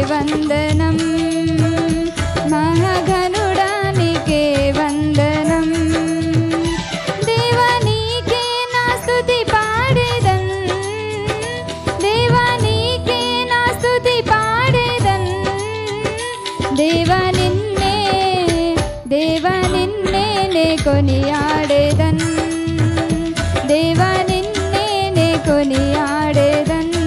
వందనం, మహాగణుడా నీకే వందనం. దేవా నీకే నా స్తుతి పాడేదన్, దేవా నీకే నా స్తుతి పాడేదన్. దేవా నిన్నే నే కొనియా